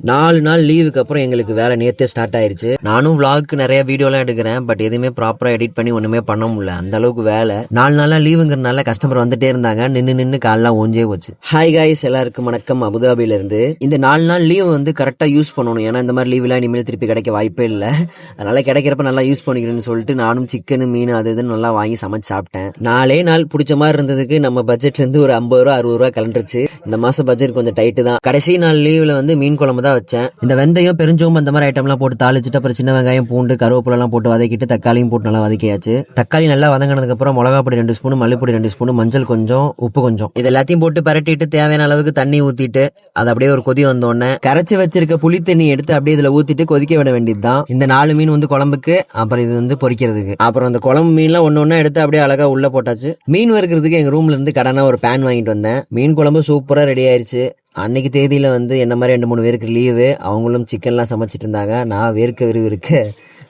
4 நாள் லீவுக்கு அப்புறம் எங்களுக்கு வேலை நேத்தே ஸ்டார்ட் ஆயிருச்சு. நானும் vlogக்கு நிறைய வீடியோலாம் எடுக்கிறேன். பட் எதுவுமே ப்ராப்பரா எடிட் பண்ணி ஒண்ணுமே பண்ண முடியல. அந்த அளவுக்கு வேலை. 4 நாளா லீவுங்கிறனால கஸ்டமர் வந்துட்டே இருந்தாங்க. நின்னு கால்லாம் ஓஞ்சே போச்சு. ஹாய் காய்ஸ், எல்லாருக்கும் வணக்கம். அபுதாபில இருந்து. இந்த 4 நாள் லீவ் வந்து கரெக்டா யூஸ் பண்ணணும். ஏன்னா இந்த மாதிரி லீவ்லாம் இனிமேல் திருப்பி கிடைக்க வாய்ப்பே இல்லை. அதனால கிடைக்கிறப்ப நல்லா யூஸ் பண்ணிக்கிறேன்னு சொல்லிட்டு நானும் சிக்கன் மீன் அது இதுன்னு நல்லா வாங்கி சமைச்சு சாப்பிட்டேன். 4 நாள் பிடிச்ச மாதிரி இருந்ததுக்கு நம்ம பட்ஜெட்ல இருந்து ஒரு 50 ரூபா 60 ரூபா கலண்டுருச்சு. இந்த மாசம் பட்ஜெட் கொஞ்சம் டைட்டு தான். கடைசி நாள் லீவ்ல வந்து மீன் குழம்பு தான் வச்சேன். இந்த வெந்தயம் பெருஞ்சோம்பு அந்த மாதிரி ஐட்டம்லாம் போட்டு தாளிச்சுட்டு அப்புறம் சின்ன வெங்காயம் பூண்டு கருவேப்பிலை எல்லாம் போட்டு வதக்கிட்டு தக்காளியும் போட்டு நல்லா வதக்கியாச்சு. தக்காளி நல்லா வதங்கினதுக்கு அப்புறம் மிளகா பொடி 2 ஸ்பூன், மல்லிப்பொடி 2 ஸ்பூன், மஞ்சள் கொஞ்சம், உப்பு கொஞ்சம், இது எல்லாத்தையும் போட்டு பரட்டிட்டு தேவையான அளவுக்கு தண்ணி ஊத்திட்டு அது அப்படியே ஒரு கொதி வந்தோடனே கரைச்சி வச்சிருக்க புளி தண்ணி எடுத்து அப்படியே இதுல ஊத்திட்டு கொதிக்க விட வேண்டியதுதான். இந்த 4 மீன் வந்து குழம்புக்கு, அப்புறம் இது வந்து பொரிக்கிறதுக்கு. அப்புறம் அந்த குழம்பு மீன்லாம் ஒன்னொன்னா எடுத்து அப்படியே அழகா உள்ள போட்டாச்சு. மீன் வறுக்கிறதுக்கு எங்க ரூம்ல இருந்து கடனா ஒரு பேன் வாங்கிட்டு வந்தேன். மீன் குழம்பு சூப்பரா ரெடி ஆயிருச்சு. அன்னைக்கு தேதியில வந்து என்ன மாதிரி 2-3 பேருக்கு லீவு. அவங்களும் சிக்கன்லாம் சமைச்சிட்டு இருந்தாங்க. நான் வேர்க்க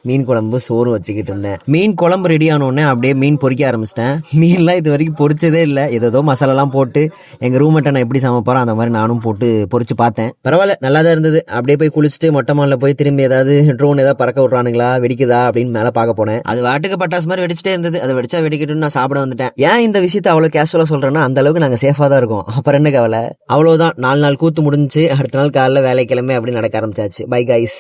மீன் குழம்பு சோறு வச்சுக்கிட்டு இருந்தேன். மீன் குழம்பு ரெடி ஆனோடனே அப்படியே மீன் பொரிக்க ஆரம்பிச்சிட்டேன். மீன்லாம் இது வரைக்கும் பொரிச்சதே இல்லை. ஏதோ மசாலாலாம் போட்டு எங்க ரூம்மேட்டை நான் எப்படி சமைப்பாரோ அந்த மாதிரி நானும் போட்டு பொரிச்சு பார்த்தேன். பரவாயில்ல, நல்லா தான் இருந்தது. அப்படியே போய் குளிச்சுட்டு மொட்டை மாடில போய் திரும்பி ஏதாவது ட்ரோன் ஏதாவது பறக்க விட்றானுங்களா, வெடிக்குதா அப்படின்னு மேலே பார்க்க போனேன். அது வாட்டுக்கு பட்டாசு மாதிரி வெடிச்சிட்டே இருந்தது. அதை வெடிச்சா வெடிக்கட்டும்னு நான் சாப்பிட வந்துட்டேன். ஏன் இந்த விஷயத்தை அவ்வளோ கேஷுவலாக சொல்றேன்னா, அந்த அளவுக்கு நாங்கள் சேஃபாக தான் இருக்கோம். அப்புறம் என்ன கவலை. அவ்வளோதான், 4 நாள் கூத்து முடிஞ்சு அடுத்த நாள் காலைல வேலைக்கிழமை அப்படி நடக்க ஆரம்பிச்சாச்சு. Bye guys.